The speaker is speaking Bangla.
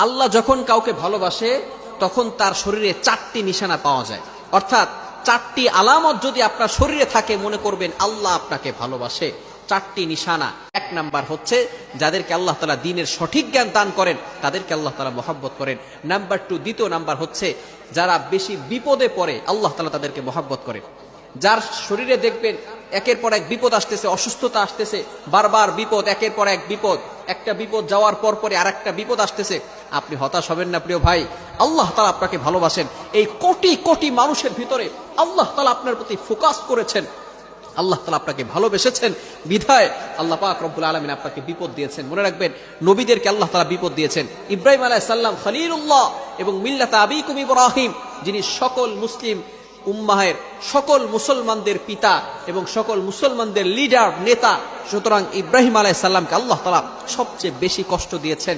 আল্লাহ যখন কাউকে ভালোবাসে তখন তার শরীরে 4টি নিশানা পাওয়া যায়, অর্থাৎ 4টি আলামত যদি আপনার শরীরে থাকে মনে করবেন আল্লাহ আপনাকে ভালোবাসে। 4টি নিশানা। 1 নাম্বার হচ্ছে যাদেরকে আল্লাহ তাআলা দ্বীনের সঠিক জ্ঞান দান করেন তাদেরকে আল্লাহ তাআলা মহব্বত করেন। নাম্বার 2, দ্বিতীয় নাম্বার হচ্ছে যারা বেশি বিপদে পড়ে আল্লাহ তাআলা তাদেরকে মহব্বত করেন। যার শরীরে দেখবেন একের পর এক বিপদ আসতেছে, অসুস্থতা আসতেছে, বারবার বিপদ, একের পর এক বিপদ, একটা বিপদ যাওয়ার পর পরে আরেকটা বিপদ আসতেছে, আপনি হতাশ হবেন না প্রিয় ভাই। আল্লাহ তাআলা আপনাকে ভালোবাসেন। এই কোটি কোটি মানুষের ভিতরে আল্লাহ তাআলা আপনার প্রতি ফোকাস করেছেন, আল্লাহ তাআলা আপনাকে ভালোবেসেছেন বিধায় আল্লাহ পাক রব্বুল আলামিন আপনাকে বিপদ দিয়েছেন। মনে রাখবেন নবীদেরকে আল্লাহ তাআলা বিপদ দিয়েছেন। ইব্রাহিম আলাইহিস সালাম খলিলুল্লাহ এবং মিল্লাত আবিকুম ইব্রাহিম, যিনি সকল মুসলিম উম্মাহের সকল মুসলমানদের পিতা এবং সকল মুসলমানদের লিডার নেতা, সুতরাং ইব্রাহিম আলাইহিস সালামকে আল্লাহ তাআলা সবচেয়ে বেশি কষ্ট দিয়েছেন।